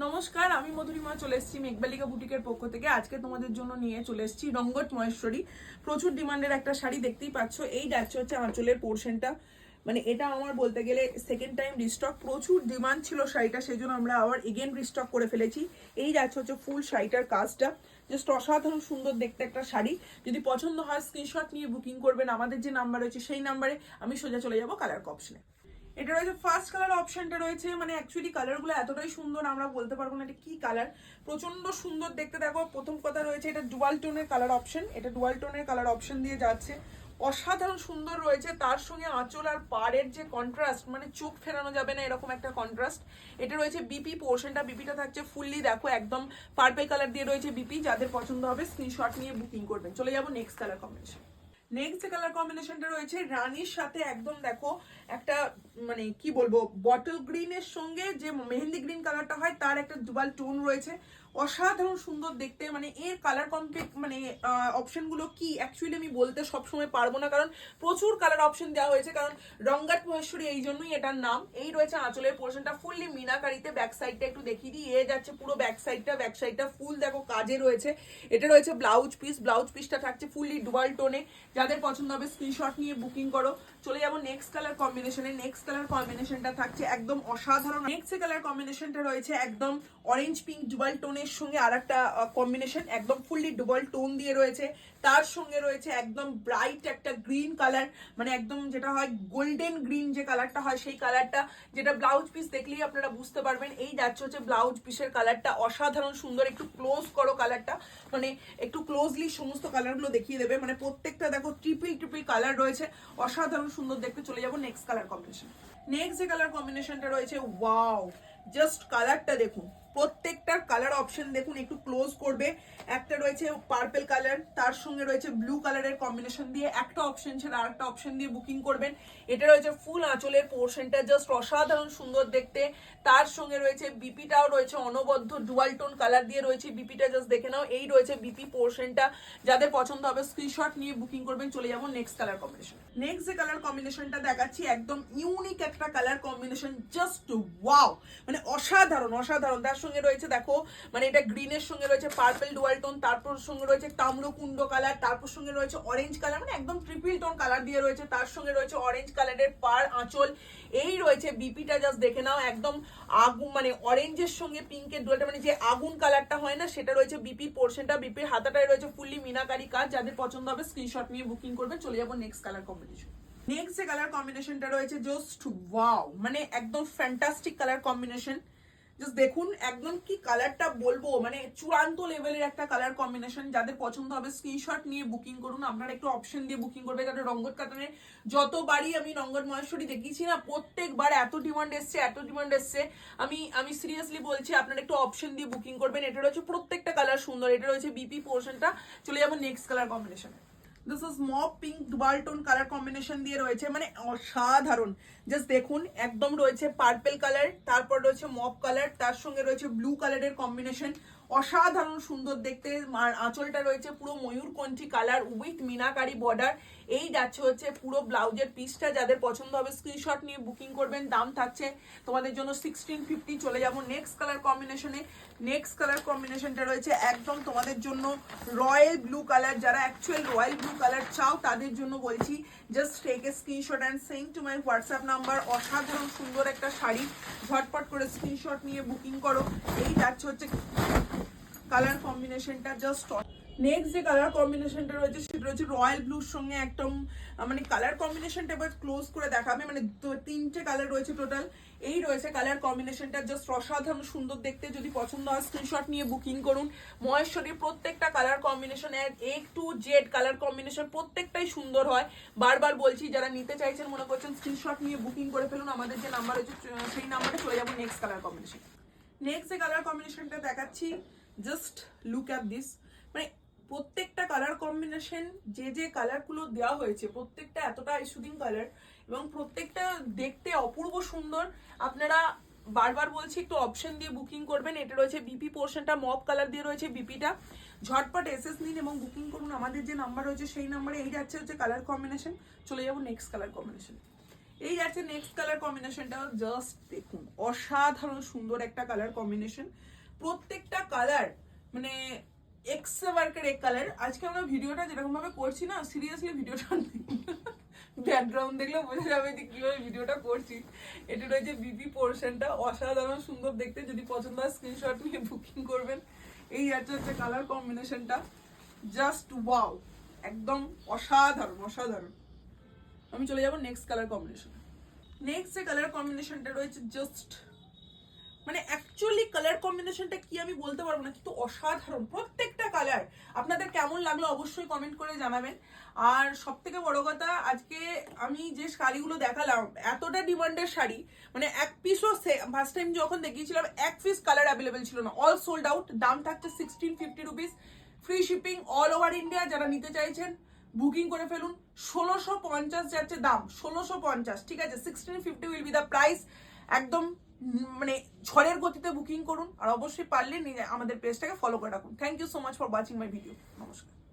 নমস্কার, আমি মধুরিমা চলে এসেছি মেঘবালিকা বুটিকের পক্ষ থেকে। আজকে তোমাদের জন্য নিয়ে চলে এসেছি রঙ্গট মহেশ্বরী। প্রচুর ডিমান্ডের একটা শাড়ি দেখতেই পাচ্ছ। এই যাচ্ছে হচ্ছে আঁচলের পোর্শনটা, মানে এটা আমার বলতে গেলে সেকেন্ড টাইম রিস্টক। প্রচুর ডিমান্ড ছিল শাড়িটা, সেই জন্য আমরা আবার এগেন রিস্টক করে ফেলেছি। এই যাচ্ছে হচ্ছে ফুল শাড়িটার কাজটা, জাস্ট অসাধারণ সুন্দর দেখতে একটা শাড়ি। যদি পছন্দ হয় স্ক্রিনশট নিয়ে বুকিং করবেন। আমাদের যে নাম্বার রয়েছে সেই নাম্বারে। আমি সোজা চলে যাবো কালার অপশনে। এটা রয়েছে ফার্স্ট কালার অপশনটা রয়েছে, মানে অ্যাকচুয়ালি কালারগুলো এতটাই সুন্দর আমরা বলতে পারবো না এটা কি কালার। প্রচন্ড সুন্দর দেখতে। দেখো, প্রথম কথা রয়েছে এটা ডুয়াল টোনের কালার অপশন। এটা ডুয়াল টোনের কালার অপশন দিয়ে যাচ্ছে, অসাধারণ সুন্দর রয়েছে। তার সঙ্গে আঁচল আর পাড়ের যে কন্ট্রাস্ট, মানে চোখ ফেরানো যাবে না এরকম একটা কন্ট্রাস্ট। এটা রয়েছে বিপি পোর্শনটা, বিপিটা থাকছে ফুললি দেখো একদম পার্পল কালার দিয়ে রয়েছে বিপি। যাদের পছন্দ হবে স্ক্রিনশট নিয়ে বুকিং করবেন। চলে যাবো নেক্সট কালার কম্বিনেশন। নেক্সট যে কালার কম্বিনেশনটা রয়েছে রানীর সাথে একদম দেখো একটা, মানে কি বলবো, বটল গ্রিনের সঙ্গে যে মেহেন্দি গ্রিন কালারটা হয় তার একটা ডুয়াল টোন রয়েছে। অসাধারণ সুন্দর দেখতে। মানে এর কালার মানে অপশনগুলো কি অ্যাকচুয়ালি আমি বলতে সবসময় পারবো না, কারণ প্রচুর কালার অপশন দেওয়া হয়েছে। কারণ রঙ্গাট মহেশ্বরী এই জন্যই এটার নাম। এই রয়েছে আঁচলের পোর্শনটা ফুললি মিনাকারিতে। ব্যাক সাইডটা একটু দেখিয়ে দিই, এ যাচ্ছে পুরো ব্যাক সাইডটা ফুল দেখো কাজে রয়েছে। এটা রয়েছে ব্লাউজ পিস, ব্লাউজ পিসটা থাকছে ফুললি ডুয়াল টোনে। যাদের পছন্দ হবে স্ক্রিনশট নিয়ে বুকিং করো। চলে যাবো নেক্সট কালার কম্বিনেশনে। নেক্সট কালার কম্বিনেশনটা থাকছে একদম অসাধারণ। নেক্সট কালার কম্বিনেশনটা রয়েছে একদম অরেঞ্জ পিঙ্ক ডুয়াল টোনের সঙ্গে আর একটা কম্বিনেশন, একদম ফুললি ডুয়াল টোন দিয়ে রয়েছে। তার সঙ্গে রয়েছে একদম ব্রাইট একটা গ্রিন কালার, মানে একদম যেটা হয় গোল্ডেন গ্রিন যে কালারটা হয় সেই কালারটা, যেটা ব্লাউজ পিস দেখলেই আপনারা বুঝতে পারবেন। এই যাচ্ছে হচ্ছে ব্লাউজ পিসের কালারটা, অসাধারণ সুন্দর। একটু ক্লোজ করো কালারটা, মানে একটু ক্লোজলি সমস্ত কালারগুলো দেখিয়ে দেবে। মানে প্রত্যেকটা দেখো ট্রিপল কালার রয়েছে, অসাধারণ সুন্দর দেখতে। চলে যাবো নেক্সট কালার কম্বিনেশন। নেক্সট যে কালার কম্বিনেশনটা রয়েছে, ওয়াও, জাস্ট কালারটা দেখুন। প্রত্যেকটার কালার অপশন দেখুন, একটু ক্লোজ করবে। একটা রয়েছে পার্পল কালার, তার সঙ্গে রয়েছে ব্লু কালারের কম্বিনেশন দিয়ে একটা অপশন ছেড়ে আরেকটা অপশন দিয়ে বুকিং করবেন। এটা রয়েছে ফুল আঁচলের পোর্শনটা, জাস্ট অসাধারণ সুন্দর দেখতে। তার সঙ্গে রয়েছে বিপিটাও রয়েছে অনবদ্য ডুয়াল টোন কালার দিয়ে রয়েছে বিপিটা, জাস্ট দেখে নাও। এই রয়েছে বিপি পোর্শনটা। যাদের পছন্দ হবে স্ক্রিনশট নিয়ে বুকিং করবেন। চলে যাবো নেক্সট কালার কম্বিনেশন। নেক্সট যে কালার কম্বিনেশনটা দেখাচ্ছি একদম ইউনিক একটা কালার কম্বিনেশন, জাস্ট ওয়াও, মানে অসাধারণ অসাধারণ। তার সঙ্গে রয়েছে দেখো, মানে এটা গ্রিনের সঙ্গে রয়েছে পার্পল ডুয়াল টোন, তারপর সঙ্গে রয়েছে তাম্রকুণ্ড কালার, তারপর সঙ্গে রয়েছে অরেঞ্জ কালার, মানে একদম ট্রিপল টোন কালার দিয়ে রয়েছে। তার সঙ্গে রয়েছে অরেঞ্জ কালারের পার আঁচল। এই রয়েছে বিপিটা, জাস্ট দেখে নাও একদম আগুন, মানে অরেঞ্জের সঙ্গে পিঙ্কের ডুয়ালটা, মানে যে আগুন কালারটা হয় না সেটা রয়েছে বিপির পোর্শনটা। বিপির হাতাটায় রয়েছে ফুললি মিনাকারি কাজ। যাদের পছন্দ হবে স্ক্রিনশট নিয়ে বুকিং করবেন। চলে যাবো নেক্সট কালার কম্বিনেশন। নেক্সট যে কালার কম্বিনেশনটা রয়েছে জাস্ট ওয়াও, মানে একদম ফ্যান্টাস্টিক কালার কম্বিনেশন। জাস্ট দেখুন একদম কি কালারটা বলবো, মানে চূড়ান্ত লেভেলের একটা কালার কম্বিনেশন। যাদের পছন্দ হবে স্ক্রিনশট নিয়ে বুকিং করুন। আপনারা একটু অপশন দিয়ে বুকিং করবে, কারণ রঙ্গট কাতানের যতবারই আমি রঙ্গট মহেশ্বরী দেখিয়েছি না, প্রত্যেকবার এত ডিমান্ড এসছে। আমি সিরিয়াসলি বলছি, আপনারা একটু অপশন দিয়ে বুকিং করবেন। এটা রয়েছে প্রত্যেকটা কালার সুন্দর। এটা রয়েছে বিপি পোর্শনটা। চলে যাবো নেক্সট কালার কম্বিনেশনে। This is mop pink dual tone colour combination দিয়ে রয়েছে, মানে অসাধারণ। জাস্ট দেখুন একদম রয়েছে পার্পল কালার, তারপর রয়েছে মপ কালার, তার সঙ্গে রয়েছে ব্লু কালারের কম্বিনেশন, অসাধারণ সুন্দর দেখতে। আর আঁচলটা রয়েছে পুরো ময়ূরকণ্ঠী কালার উইথ মিনাকারি বর্ডার। এই যাচ্ছে হচ্ছে পুরো ব্লাউজের পিসটা। যাদের পছন্দ হবে স্ক্রিনশট নিয়ে বুকিং করবেন। দাম থাকছে তোমাদের জন্য 1650। চলে যাবো নেক্সট কালার কম্বিনেশনে। নেক্সট কালার কম্বিনেশনটা রয়েছে একদম তোমাদের জন্য রয়্যাল ব্লু কালার। যারা অ্যাকচুয়াল রয়্যাল ব্লু কালার চাও তাদের জন্য বলছি, just take a screenshot and send to my WhatsApp number. অসাধারণ সুন্দর একটা শাড়ি, ঝটপট করে স্ক্রিনশট নিয়ে বুকিং করো। এই যাচ্ছে হচ্ছে কালার কম্বিনেশনটা, জাস্ট। নেক্সট যে কালার কম্বিনেশনটা রয়েছে সেটা রয়েছে রয়্যাল ব্লুর সঙ্গে একদম, মানে কালার কম্বিনেশনটা এবার ক্লোজ করে দেখাবে, মানে তিনটে কালার রয়েছে টোটাল। এই রয়েছে কালার কম্বিনেশনটা, জাস্ট অসাধারণ সুন্দর দেখতে। যদি পছন্দ হয় স্ক্রিনশট নিয়ে বুকিং করুন। মহেশ্বরীর প্রত্যেকটা colour combination A to Z colour combination প্রত্যেকটাই সুন্দর হয়। বারবার বলছি, যারা নিতে চাইছেন মনে করছেন স্ক্রিনশট নিয়ে বুকিং করে ফেলুন। আমাদের যে নাম্বার রয়েছে সেই নাম্বারে চলে যাবো নেক্সট কালার কম্বিনেশন। নেক্সট যে কালার কম্বিনেশনটা দেখাচ্ছি, জাস্ট লুক অ্যাট দিস, মানে প্রত্যেকটা কালার কম্বিনেশন যে কালারগুলো দেওয়া হয়েছে প্রত্যেকটা এতটা সুদিং কালার এবং প্রত্যেকটা দেখতে অপূর্ব সুন্দর। আপনারা বারবার বলছি একটু অপশন দিয়ে বুকিং করবেন। এটা রয়েছে বিপি পোর্শনটা, মপ কালার দিয়ে রয়েছে বিপিটা। ঝটপট এসএস নিন এবং বুকিং করুন। আমাদের যে নাম্বার রয়েছে সেই নাম্বারে। এই যাচ্ছে হচ্ছে কালার কম্বিনেশন। চলে যাবো নেক্সট কালার কম্বিনেশন। এই যাচ্ছে নেক্সট কালার কম্বিনেশনটা, জাস্ট দেখুন অসাধারণ সুন্দর একটা কালার কম্বিনেশন, প্রত্যেকটা কালার মানে এক্সট্রা ওয়ার্কের এক কালার। আজকে আমরা ভিডিওটা যেরকম ভাবে করছি না, সিরিয়াসলি ভিডিওটা ব্যাকগ্রাউন্ড দেখলে বোঝা যাবে যে কিভাবে ভিডিওটা করছি। এটা রয়েছে বিপি পোর্শনটা, অসাধারণ সুন্দর দেখতে। যদি পছন্দ হয় স্ক্রিনশট নিয়ে বুকিং করবেন। এই হচ্ছে কালার কম্বিনেশনটা, জাস্ট ওয়াও, একদম অসাধারণ অসাধারণ। আমি চলে যাব নেক্সট কালার কম্বিনেশন। নেক্সট যে কালার কম্বিনেশনটা রয়েছে জাস্ট মানে অ্যাকচুয়ালি কালার কম্বিনেশনটা কি আমি বলতে পারবো না, কিন্তু অসাধারণ প্রত্যেকটা কালার। আপনাদের কেমন লাগলো অবশ্যই কমেন্ট করে জানাবেন। আর সব থেকে বড় কথা, আজকে আমি যে শাড়িগুলো দেখালাম, এতটা ডিমান্ডের শাড়ি, মানে এক পিসও ফার্স্ট টাইম যখন দেখিয়েছিলাম এক পিস কালার অ্যাভেলেবেল ছিল না, অল সোল্ড আউট। দাম থাকছে 1650 rupees, free shipping all over India. যারা নিতে চাইছেন বুকিং করে ফেলুন। 1650 যাচ্ছে দাম, 1650, ঠিক আছে। 1650 উইল বি দ্য প্রাইস। একদম মানে ঝড়ের গতিতে বুকিং করুন। আর অবশ্যই পারলে আমাদের পেজটাকে ফলো করে রাখুন। Thank you so much for watching my video. নমস্কার।